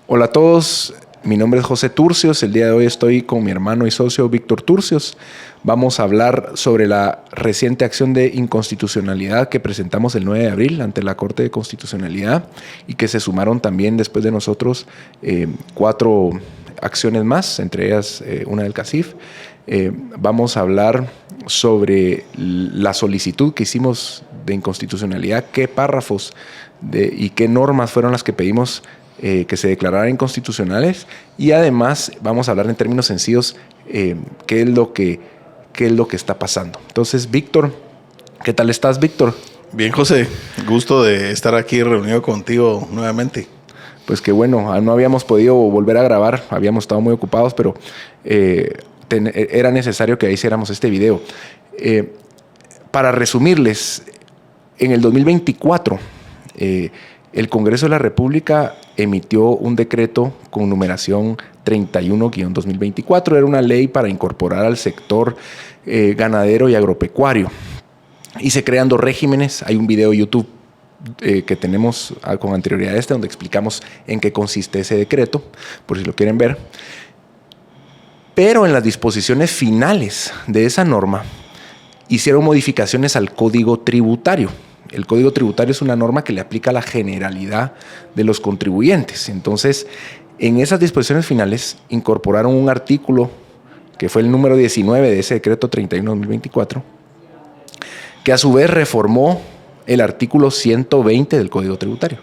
Hola a todos, mi nombre es José Turcios. El día de hoy estoy con mi hermano y socio Víctor Turcios. Vamos a hablar sobre la reciente acción de inconstitucionalidad que presentamos el 9 de abril ante la Corte de Constitucionalidad y que se sumaron también después de nosotros 4 acciones más, entre ellas una del CACIF. Vamos a hablar sobre la solicitud que hicimos de inconstitucionalidad, qué párrafos y qué normas fueron las que pedimos que se declararan inconstitucionales, y además vamos a hablar en términos sencillos qué es lo que está pasando. Entonces, Víctor, ¿qué tal estás, Víctor? Bien, José, gusto de estar aquí reunido contigo nuevamente. Pues que bueno, no habíamos podido volver a grabar, habíamos estado muy ocupados, pero era necesario que hiciéramos este video. Para resumirles, en el 2024, el Congreso de la República emitió un decreto con numeración 31-2024. Era una ley para incorporar al sector ganadero y agropecuario. Y se crean 2 regímenes. Hay un video de YouTube que tenemos con anterioridad a este, donde explicamos en qué consiste ese decreto, por si lo quieren ver. Pero en las disposiciones finales de esa norma hicieron modificaciones al Código Tributario. El Código Tributario es una norma que le aplica a la generalidad de los contribuyentes. Entonces, en esas disposiciones finales incorporaron un artículo que fue el número 19 de ese decreto 31-2024, que a su vez reformó el artículo 120 del Código Tributario.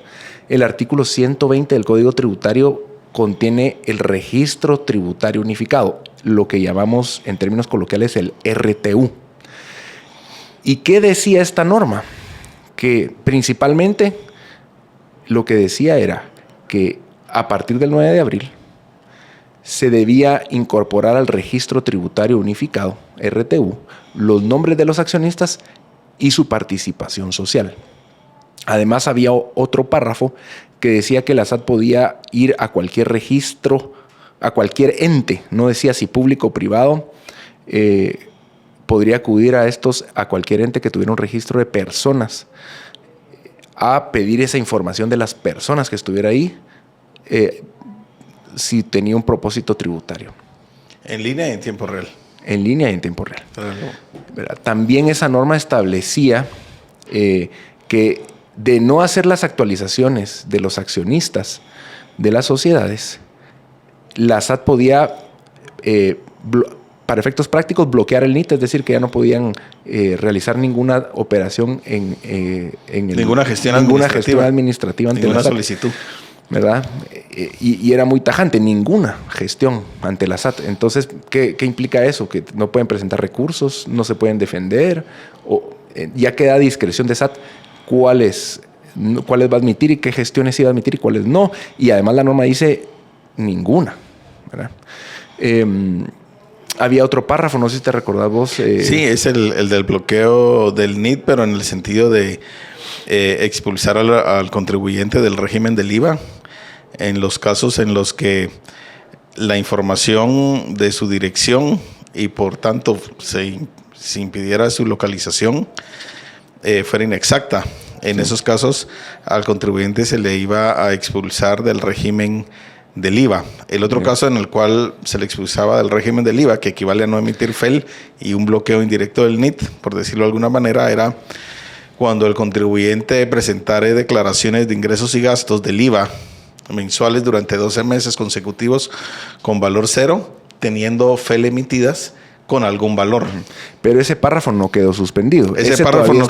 El artículo 120 del Código Tributario contiene el registro tributario unificado, lo que llamamos en términos coloquiales el RTU. ¿Y qué decía esta norma? Que principalmente lo que decía era que a partir del 9 de abril se debía incorporar al registro tributario unificado, RTU, los nombres de los accionistas y su participación social. Además, había otro párrafo que decía que la SAT podía ir a cualquier registro, a cualquier ente, no decía si público o privado, podría acudir a cualquier ente que tuviera un registro de personas, a pedir esa información de las personas que estuviera ahí, si tenía un propósito tributario. En línea y en tiempo real. En línea y en tiempo real. Claro. También esa norma establecía que de no hacer las actualizaciones de los accionistas de las sociedades, la SAT podía, para efectos prácticos, bloquear el NIT, es decir, que ya no podían realizar ninguna operación ninguna gestión administrativa ante ninguna la SAT, solicitud, ¿verdad? Y era muy tajante, ninguna gestión ante la SAT. Entonces, ¿qué implica eso? Que no pueden presentar recursos, no se pueden defender, ya queda a discreción de SAT cuáles va a admitir y qué gestiones iba a admitir y cuáles no. Y además la norma dice ninguna, ¿verdad? Había otro párrafo, no sé si te recordás vos. Sí, es el del bloqueo del NIT, pero en el sentido de expulsar al contribuyente del régimen del IVA en los casos en los que la información de su dirección y por tanto se impidiera su localización fuera inexacta. En esos casos al contribuyente se le iba a expulsar del régimen del IVA. El otro caso en el cual se le expulsaba del régimen del IVA, que equivale a no emitir FEL y un bloqueo indirecto del NIT, por decirlo de alguna manera, era cuando el contribuyente presentara declaraciones de ingresos y gastos del IVA mensuales durante 12 meses consecutivos con valor 0, teniendo FEL emitidas con algún valor. Pero ese párrafo no quedó suspendido. Ese párrafo no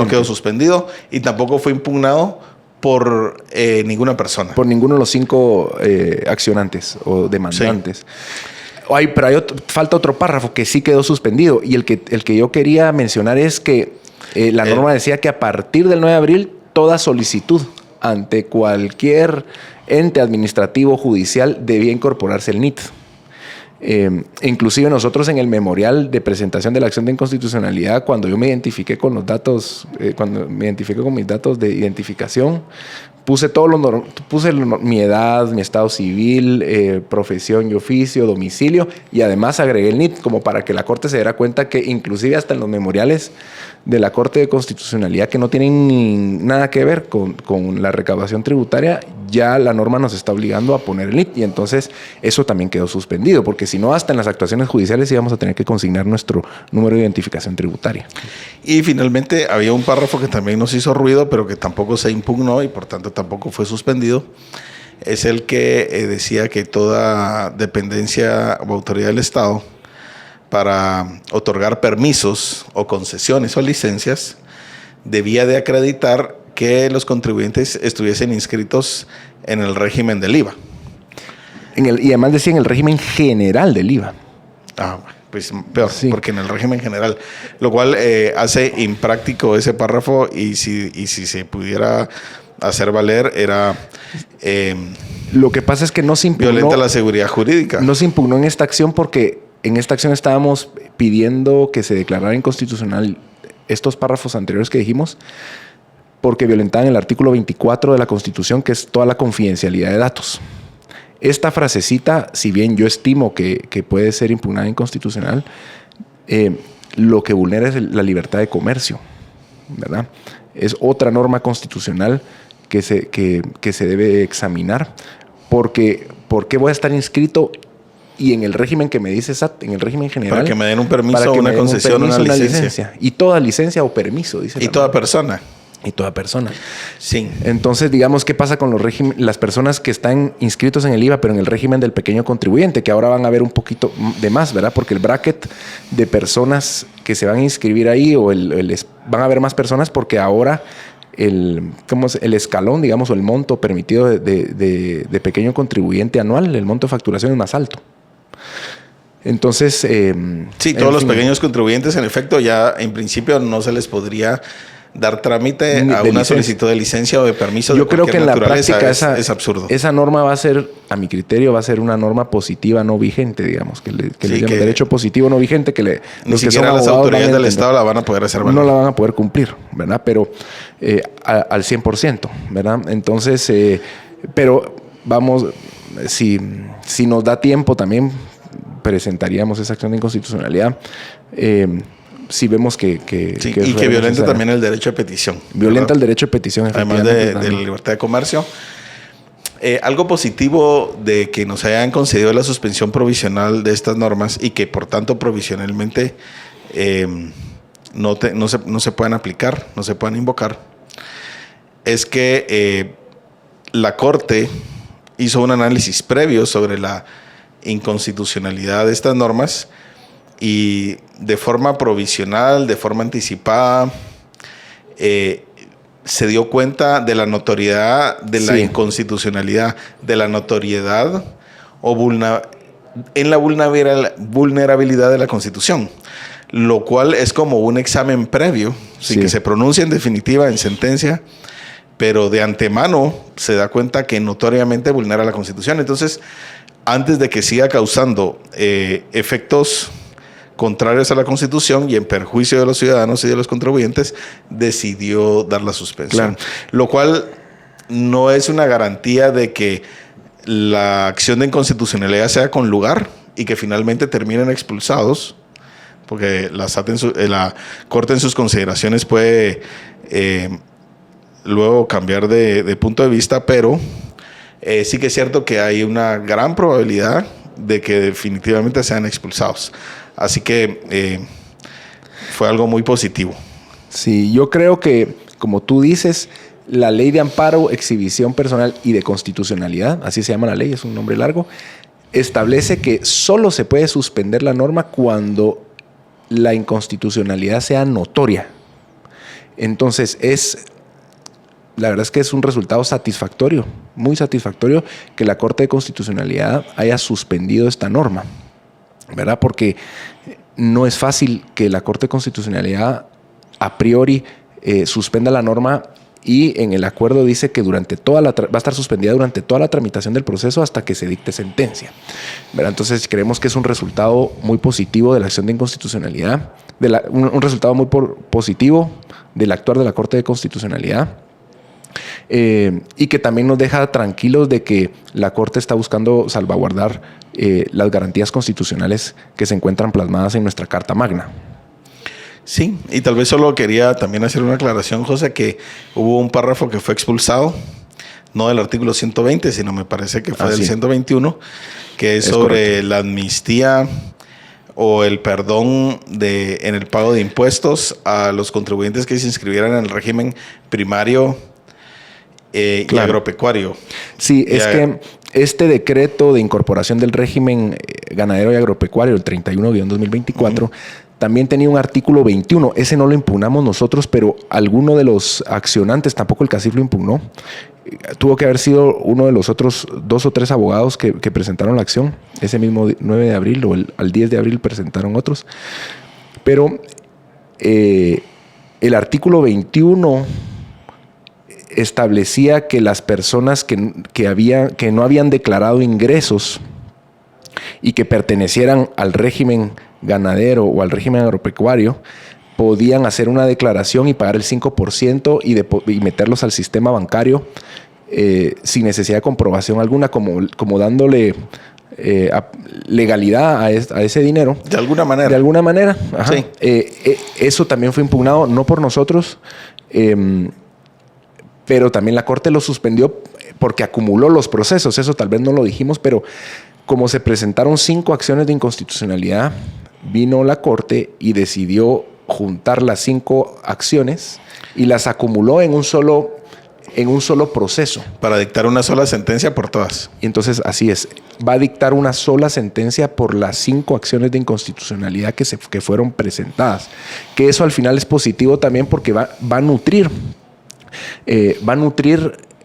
quedó suspendido y tampoco fue impugnado por ninguna persona. Por ninguno de los 5 accionantes o demandantes. Sí. Pero falta otro párrafo que sí quedó suspendido. Y el que yo quería mencionar es que la norma decía que a partir del 9 de abril toda solicitud ante cualquier ente administrativo o judicial debía incorporarse el NIT. Inclusive nosotros en el memorial de presentación de la acción de inconstitucionalidad, cuando yo me identifiqué con los datos, cuando me identifiqué con mis datos de identificación, puse mi edad, mi estado civil, profesión y oficio, domicilio, y además agregué el NIT como para que la Corte se diera cuenta que inclusive hasta en los memoriales de la Corte de Constitucionalidad, que no tienen nada que ver con la recaudación tributaria, ya la norma nos está obligando a poner el NIT, y entonces eso también quedó suspendido, porque si no, hasta en las actuaciones judiciales íbamos a tener que consignar nuestro número de identificación tributaria. Y finalmente había un párrafo que también nos hizo ruido, pero que tampoco se impugnó y por tanto tampoco fue suspendido. Es el que decía que toda dependencia o autoridad del Estado, para otorgar permisos o concesiones o licencias, debía de acreditar que los contribuyentes estuviesen inscritos en el régimen del IVA. Y además decía en el régimen general del IVA. Pues peor, sí. Porque en el régimen general, lo cual hace impráctico ese párrafo, y si se pudiera hacer valer, era... lo que pasa es que no se impugnó... Violenta la seguridad jurídica. No se impugnó en esta acción porque en esta acción estábamos pidiendo que se declarara inconstitucional estos párrafos anteriores que dijimos, porque violentaban el artículo 24 de la Constitución, que es toda la confidencialidad de datos. Esta frasecita, si bien yo estimo que puede ser impugnada inconstitucional, lo que vulnera es la libertad de comercio, ¿verdad? Es otra norma constitucional que se debe examinar, porque ¿por qué voy a estar inscrito y en el régimen que me dice SAT, en el régimen general? Para que me den un permiso, una concesión, una licencia. Y toda licencia o permiso, dice. Y toda persona. Y toda persona. Sí. Entonces, digamos, ¿qué pasa con las personas que están inscritos en el IVA, pero en el régimen del pequeño contribuyente? Que ahora van a ver un poquito de más, ¿verdad? Porque el bracket de personas que se van a inscribir ahí, van a haber más personas, porque ahora el escalón, digamos, o el monto permitido de pequeño contribuyente anual, el monto de facturación es más alto. Entonces... sí, todos los pequeños contribuyentes, en efecto, ya en principio no se les podría dar trámite a una solicitud de licencia o de permiso. Yo creo que en la práctica es absurdo. Esa norma va a ser, a mi criterio, va a ser una norma positiva no vigente, digamos, que le llama derecho positivo no vigente, que ni siquiera las autoridades del Estado la van a poder hacer valer. No la van a poder cumplir, ¿verdad? Pero al 100%, ¿verdad? Entonces, pero vamos, si nos da tiempo también presentaríamos esa acción de inconstitucionalidad. Si vemos que violenta también el derecho de petición. Violenta el derecho de petición, además de la libertad de comercio. Algo positivo de que nos hayan concedido la suspensión provisional de estas normas y que por tanto provisionalmente no se puedan aplicar, no se puedan invocar, es que la Corte hizo un análisis previo sobre la inconstitucionalidad de estas normas, y de forma provisional, de forma anticipada, se dio cuenta de la notoriedad de la inconstitucionalidad, de la notoriedad en la vulnerabilidad de la Constitución, lo cual es como un examen previo, sin que se pronuncie en definitiva, en sentencia, pero de antemano se da cuenta que notoriamente vulnera la Constitución. Entonces, antes de que siga causando efectos contrarios a la Constitución y en perjuicio de los ciudadanos y de los contribuyentes, decidió dar la suspensión. Claro. Lo cual no es una garantía de que la acción de inconstitucionalidad sea con lugar y que finalmente terminen expulsados, porque la Corte en sus consideraciones puede luego cambiar de punto de vista, pero sí que es cierto que hay una gran probabilidad de que definitivamente sean expulsados. Así que fue algo muy positivo. Sí, yo creo que, como tú dices, la Ley de Amparo, Exhibición Personal y de Constitucionalidad, así se llama la ley, es un nombre largo, establece que solo se puede suspender la norma cuando la inconstitucionalidad sea notoria. Entonces, la verdad es que es un resultado satisfactorio, muy satisfactorio, que la Corte de Constitucionalidad haya suspendido esta norma, ¿verdad? Porque no es fácil que la Corte de Constitucionalidad a priori suspenda la norma, y en el acuerdo dice que va a estar suspendida durante toda la tramitación del proceso hasta que se dicte sentencia, ¿verdad? Entonces creemos que es un resultado muy positivo de la acción de inconstitucionalidad, un resultado muy positivo del actuar de la Corte de Constitucionalidad. y que también nos deja tranquilos de que la Corte está buscando salvaguardar las garantías constitucionales que se encuentran plasmadas en nuestra Carta Magna. Sí, y tal vez solo quería también hacer una aclaración, José, que hubo un párrafo que fue expulsado, no del artículo 120, sino me parece que fue del 121, que es sobre correcto. La amnistía o el perdón en el pago de impuestos a los contribuyentes que se inscribieran en el régimen primario y agropecuario. Sí, es que este decreto de incorporación del régimen ganadero y agropecuario, el 31-2024, también tenía un artículo 21. Ese no lo impugnamos nosotros, pero alguno de los accionantes, tampoco el CACIF lo impugnó. Tuvo que haber sido uno de los otros 2 o 3 abogados que presentaron la acción. Ese mismo 9 de abril o al 10 de abril presentaron otros. Pero el artículo 21 establecía que las personas que no habían declarado ingresos y que pertenecieran al régimen ganadero o al régimen agropecuario podían hacer una declaración y pagar el 5% y meterlos al sistema bancario sin necesidad de comprobación alguna, como dándole legalidad a ese dinero. De alguna manera. De alguna manera. Ajá. Sí. Eso también fue impugnado, no por nosotros, pero también la Corte lo suspendió porque acumuló los procesos. Eso tal vez no lo dijimos, pero como se presentaron 5 acciones de inconstitucionalidad, vino la Corte y decidió juntar las 5 acciones y las acumuló en un solo proceso. Para dictar una sola sentencia por todas. Y entonces, así es. Va a dictar una sola sentencia por las 5 acciones de inconstitucionalidad que fueron presentadas. Que eso al final es positivo también porque va a nutrir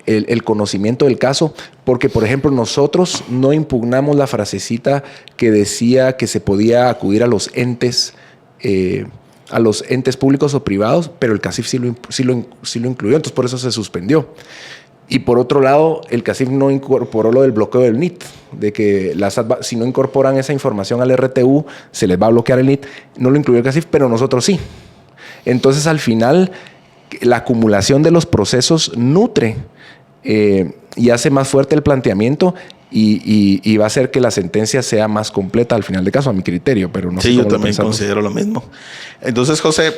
el conocimiento del caso, porque, por ejemplo, nosotros no impugnamos la frasecita que decía que se podía acudir a los entes públicos o privados, pero el CACIF sí lo incluyó, entonces por eso se suspendió. Y por otro lado, el CACIF no incorporó lo del bloqueo del NIT, de que si no incorporan esa información al RTU, se les va a bloquear el NIT. No lo incluyó el CACIF, pero nosotros sí. Entonces, al final, la acumulación de los procesos nutre y hace más fuerte el planteamiento y va a hacer que la sentencia sea más completa al final de caso, a mi criterio, pero no sé cómo yo también considero lo mismo. Entonces, José,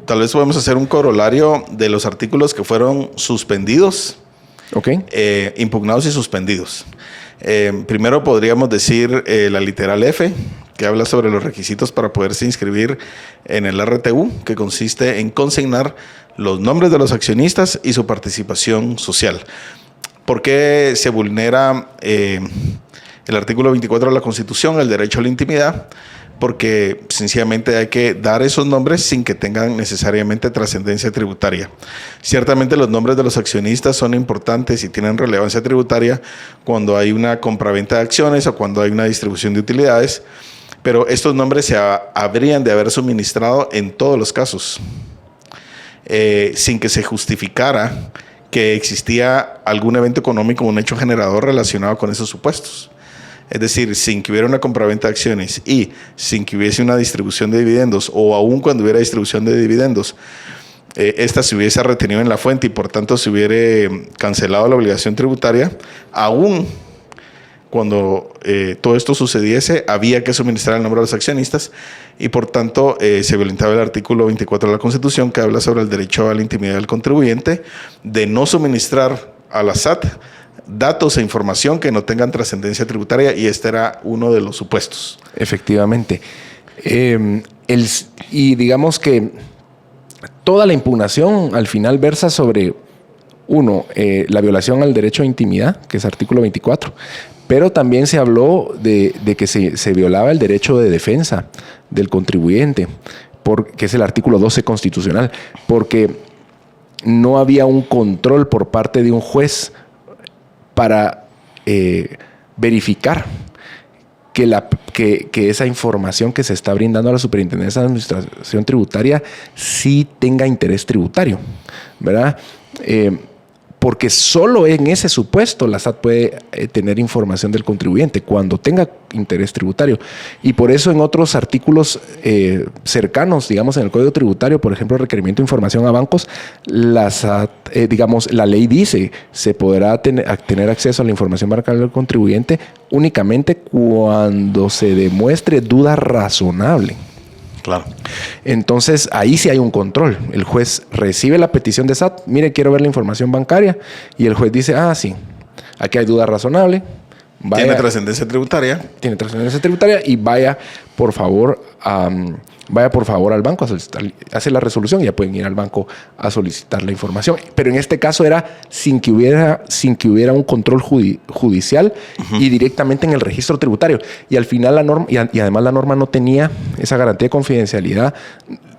tal vez podemos hacer un corolario de los artículos que fueron suspendidos, impugnados y suspendidos. Primero podríamos decir la literal F, que habla sobre los requisitos para poderse inscribir en el RTU, que consiste en consignar los nombres de los accionistas y su participación social. ¿Por qué se vulnera el artículo 24 de la Constitución, el derecho a la intimidad? Porque sencillamente hay que dar esos nombres sin que tengan necesariamente trascendencia tributaria. Ciertamente los nombres de los accionistas son importantes y tienen relevancia tributaria cuando hay una compraventa de acciones o cuando hay una distribución de utilidades, pero estos nombres se habrían de haber suministrado en todos los casos, sin que se justificara que existía algún evento económico o un hecho generador relacionado con esos supuestos. Es decir, sin que hubiera una compraventa de acciones y sin que hubiese una distribución de dividendos, o aún cuando hubiera distribución de dividendos, esta se hubiese retenido en la fuente y por tanto se hubiera cancelado la obligación tributaria, aún cuando todo esto sucediese, había que suministrar el nombre de los accionistas y por tanto se violentaba el artículo 24 de la Constitución, que habla sobre el derecho a la intimidad del contribuyente, de no suministrar a la SAT datos e información que no tengan trascendencia tributaria, y este era uno de los supuestos. Efectivamente. Y digamos que toda la impugnación al final versa sobre, la violación al derecho a intimidad, que es artículo 24, pero también se habló de que se violaba el derecho de defensa del contribuyente, que es el artículo 12 constitucional, porque no había un control por parte de un juez para verificar que esa información que se está brindando a la Superintendencia de Administración Tributaria sí tenga interés tributario, ¿verdad? porque solo en ese supuesto la SAT puede tener información del contribuyente cuando tenga interés tributario. Y por eso en otros artículos cercanos, digamos en el Código Tributario, por ejemplo, requerimiento de información a bancos, la SAT, la ley dice, se podrá tener acceso a la información bancaria del contribuyente únicamente cuando se demuestre duda razonable. Claro. Entonces, ahí sí hay un control. El juez recibe la petición de SAT, mire, quiero ver la información bancaria, y el juez dice, sí, aquí hay duda razonable. Vaya, tiene trascendencia tributaria y vaya, por favor, al banco a solicitar, hace la resolución y ya pueden ir al banco a solicitar la información. Pero en este caso era sin que hubiera un control judicial y directamente en el registro tributario. Y al final la norma, y además la norma no tenía esa garantía de confidencialidad.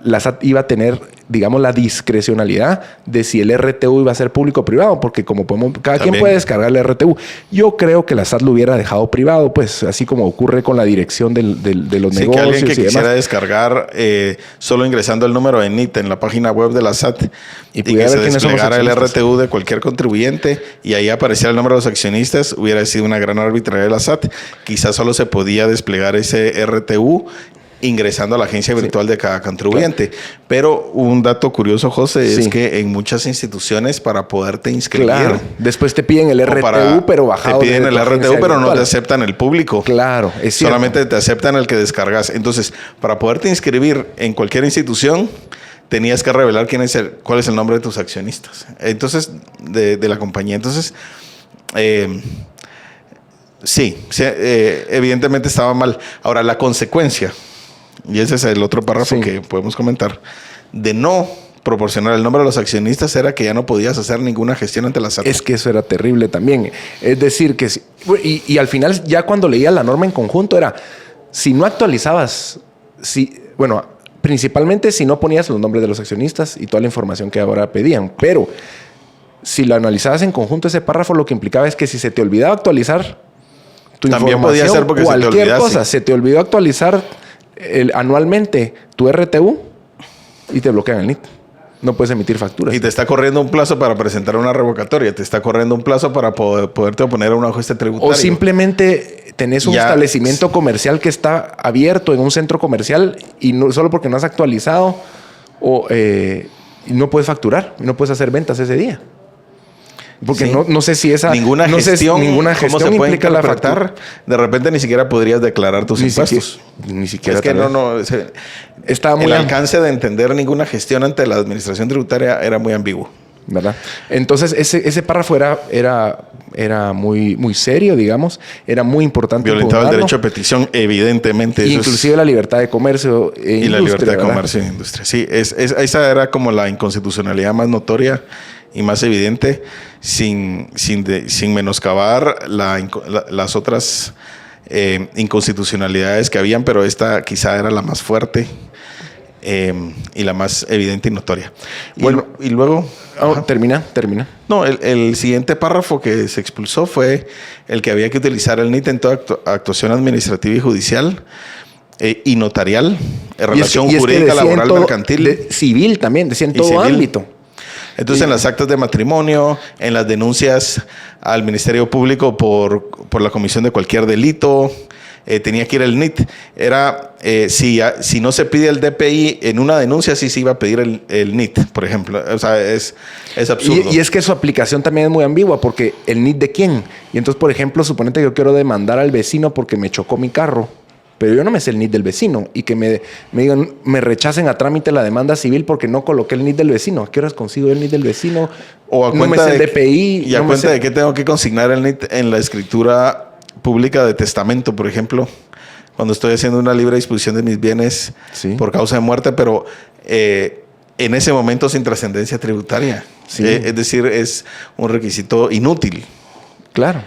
La SAT iba a tener, digamos, la discrecionalidad de si el RTU iba a ser público o privado, porque como cada quien puede descargar el RTU. Yo creo que la SAT lo hubiera dejado privado, pues así como ocurre con la dirección de los negocios. Que alguien que quisiera descargar solo ingresando el número de NIT en la página web de la SAT y que se desplegara el RTU de cualquier contribuyente y ahí apareciera el nombre de los accionistas, hubiera sido una gran arbitrariedad de la SAT. Quizás solo se podía desplegar ese RTU ingresando a la agencia virtual de cada contribuyente. Claro. Pero un dato curioso, José, es que en muchas instituciones para poderte inscribir... Claro. Después te piden el RTU, pero bajado. Te piden el RTU, pero no te aceptan el público. Claro, es cierto. Solamente te aceptan el que descargas. Entonces, para poderte inscribir en cualquier institución, tenías que revelar cuál es el nombre de tus accionistas. Entonces, de la compañía. Entonces... evidentemente estaba mal. Ahora, la consecuencia, y ese es el otro párrafo que podemos comentar, de no proporcionar el nombre de los accionistas era que ya no podías hacer ninguna gestión ante la SAT. Es que eso era terrible también. Es decir, que y al final, ya cuando leía la norma en conjunto, era, si no actualizabas, principalmente si no ponías los nombres de los accionistas y toda la información que ahora pedían, pero si lo analizabas en conjunto, ese párrafo lo que implicaba es que si se te olvidaba actualizar tu también podía ser porque cualquier cosa, se te olvidó actualizar anualmente tu RTU y te bloquean el NIT. No puedes emitir facturas. Y te está corriendo un plazo para presentar una revocatoria. Te está corriendo un plazo para poderte oponer a un ajuste tributario. O simplemente tenés un establecimiento comercial que está abierto en un centro comercial y no, solo porque no has actualizado no puedes facturar, no puedes hacer ventas ese día. Porque no sé si ninguna gestión ¿cómo se puede implica la factura? De repente ni siquiera podrías declarar tus impuestos. Ni siquiera. Es que el alcance de entender ninguna gestión ante la administración tributaria era muy ambiguo. ¿Verdad? Entonces ese párrafo era muy, muy serio, digamos. Era muy importante. Violentaba el derecho a petición, evidentemente. Inclusive la libertad de comercio e industria. Y la libertad de comercio e industria. Sí, esa era como la inconstitucionalidad más notoria y más evidente, sin menoscabar las otras inconstitucionalidades que habían, pero esta quizá era la más fuerte y la más evidente y notoria. Bueno, y luego... Termina. No, el siguiente párrafo que se expulsó fue el que había que utilizar el NIT en toda actuación administrativa y judicial y notarial, en relación jurídica, laboral, mercantil. Civil también, decía en todo ámbito. Entonces, en las actas de matrimonio, en las denuncias al Ministerio Público por la comisión de cualquier delito, tenía que ir el NIT. Era, si no se pide el DPI en una denuncia, sí se iba a pedir el NIT, por ejemplo. O sea, es absurdo. Y es que su aplicación también es muy ambigua, porque ¿el NIT de quién? Y entonces, por ejemplo, suponete que yo quiero demandar al vecino porque me chocó mi carro, pero yo no me sé el NIT del vecino y que me digan, me rechacen a trámite la demanda civil porque no coloqué el NIT del vecino. ¿A qué horas consigo el NIT del vecino? O a cuenta no me sé el DPI. Y a cuenta de que tengo que consignar el NIT en la escritura pública de testamento, por ejemplo, cuando estoy haciendo una libre disposición de mis bienes por causa de muerte, pero en ese momento sin trascendencia tributaria. Sí. Es decir, es un requisito inútil. Claro.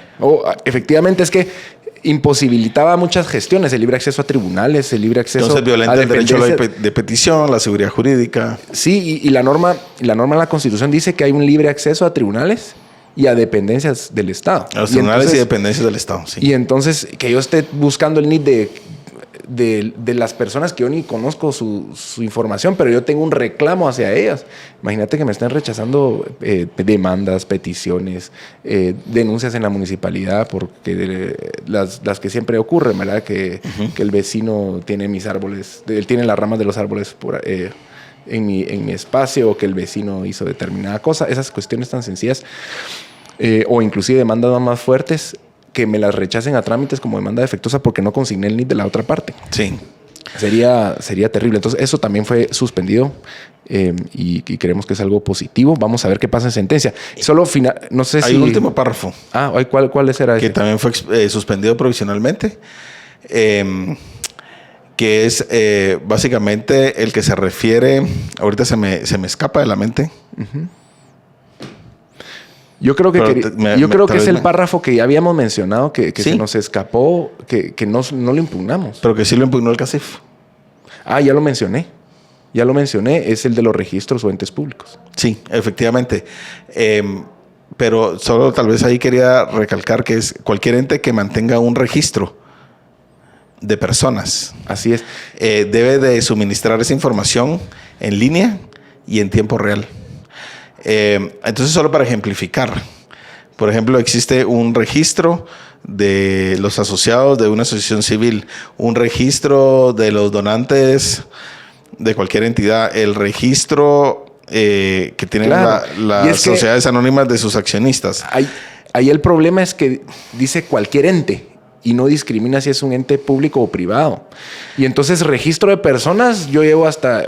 Efectivamente, es que imposibilitaba muchas gestiones, el libre acceso a tribunales, el libre acceso Entonces violenta el derecho de petición, la seguridad jurídica. Sí, y la norma de la Constitución dice que hay un libre acceso a tribunales y a dependencias del Estado. A los tribunales y dependencias del Estado, sí. Y entonces, que yo esté buscando el NIT de las personas que yo ni conozco su información, pero yo tengo un reclamo hacia ellas. Imagínate que me estén rechazando demandas, peticiones, denuncias en la municipalidad, porque las que siempre ocurren, ¿verdad? Que el vecino tiene mis árboles, él tiene las ramas de los árboles en mi espacio, o que el vecino hizo determinada cosa. Esas cuestiones tan sencillas, o inclusive demandas más fuertes, que me las rechacen a trámites como demanda defectuosa porque no consigné el NIT de la otra parte. Sí. Sería terrible. Entonces, eso también fue suspendido y creemos que es algo positivo. Vamos a ver qué pasa en sentencia. Solo no sé si... Hay un último párrafo. ¿Cuál era ese? Que también fue suspendido provisionalmente. Que es básicamente el que se refiere... Ahorita se me escapa de la mente. Yo creo que, es el párrafo que ya habíamos mencionado, que ¿sí? Se nos escapó, que no lo impugnamos. Pero que sí lo impugnó el CACIF. Ya lo mencioné. Es el de los registros o entes públicos. Sí, efectivamente. Pero solo tal vez ahí quería recalcar que es cualquier ente que mantenga un registro de personas. Así es. Debe de suministrar esa información en línea y en tiempo real. Entonces, solo para ejemplificar, por ejemplo, existe un registro de los asociados de una asociación civil, un registro de los donantes de cualquier entidad, el registro que tienen las sociedades anónimas de sus accionistas. Ahí el problema es que dice cualquier ente y no discrimina si es un ente público o privado. Y entonces, registro de personas, yo llevo hasta...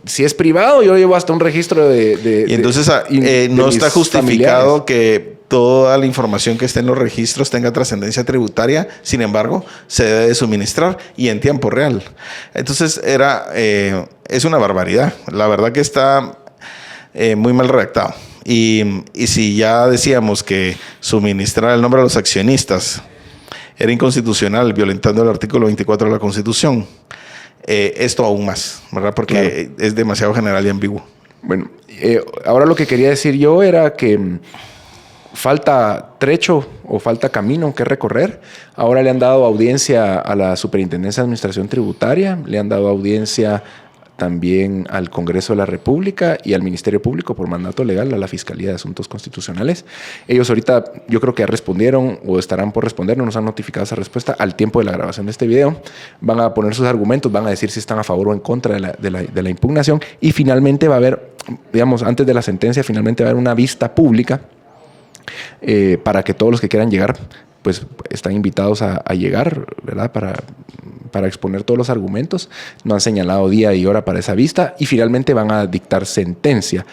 Si es privado, yo llevo hasta un registro de y entonces no está justificado familiares. Que toda la información que esté en los registros tenga trascendencia tributaria. Sin embargo, se debe de suministrar y en tiempo real. Entonces es una barbaridad. La verdad que está muy mal redactado. Y si ya decíamos que suministrar el nombre a los accionistas era inconstitucional, violentando el artículo 24 de la Constitución, esto aún más, ¿verdad? Porque es demasiado general y ambiguo. Bueno, ahora lo que quería decir yo era que falta trecho o falta camino que recorrer. Ahora le han dado audiencia a la Superintendencia de Administración Tributaria, le han dado audiencia también al Congreso de la República y al Ministerio Público por mandato legal, a la Fiscalía de Asuntos Constitucionales. Ellos ahorita yo creo que ya respondieron o estarán por responder, no nos han notificado esa respuesta al tiempo de la grabación de este video. Van a poner sus argumentos, van a decir si están a favor o en contra de la impugnación, y finalmente va a haber, digamos, antes de la sentencia, finalmente va a haber una vista pública para que todos los que quieran llegar pues están invitados a llegar, ¿verdad? Para exponer todos los argumentos. No han señalado día y hora para esa vista y finalmente van a dictar sentencia.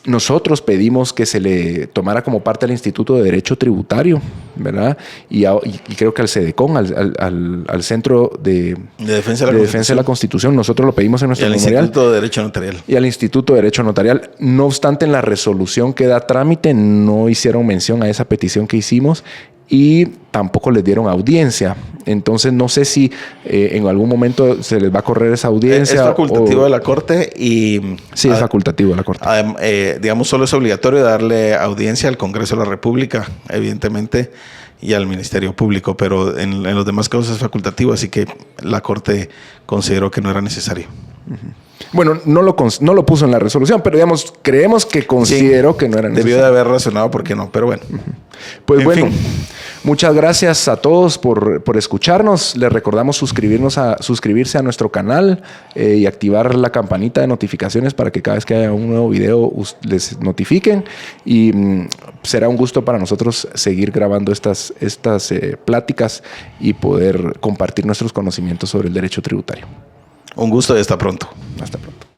Nosotros pedimos que se le tomara como parte al Instituto de Derecho Tributario, ¿verdad? Y creo que al CEDECON, al Centro de Defensa de la Constitución. Nosotros lo pedimos en nuestro memorial. Y al Instituto de Derecho Notarial. Y al Instituto de Derecho Notarial. No obstante, en la resolución que da trámite no hicieron mención a esa petición que hicimos y tampoco les dieron audiencia. Entonces, no sé si en algún momento se les va a correr esa audiencia. Es facultativo de la Corte y... Sí, es facultativo de la Corte. Digamos, solo es obligatorio darle audiencia al Congreso de la República, evidentemente, y al Ministerio Público, pero en los demás casos es facultativo, así que la Corte consideró que no era necesario. Bueno, no lo puso en la resolución, pero digamos, creemos que consideró que no era necesario. Debió de haber razonado por qué no, pero bueno. Pues bueno, muchas gracias a todos por escucharnos. Les recordamos suscribirse a nuestro canal y activar la campanita de notificaciones para que cada vez que haya un nuevo video les notifiquen. Y será un gusto para nosotros seguir grabando estas pláticas y poder compartir nuestros conocimientos sobre el derecho tributario. Un gusto y hasta pronto. Hasta pronto.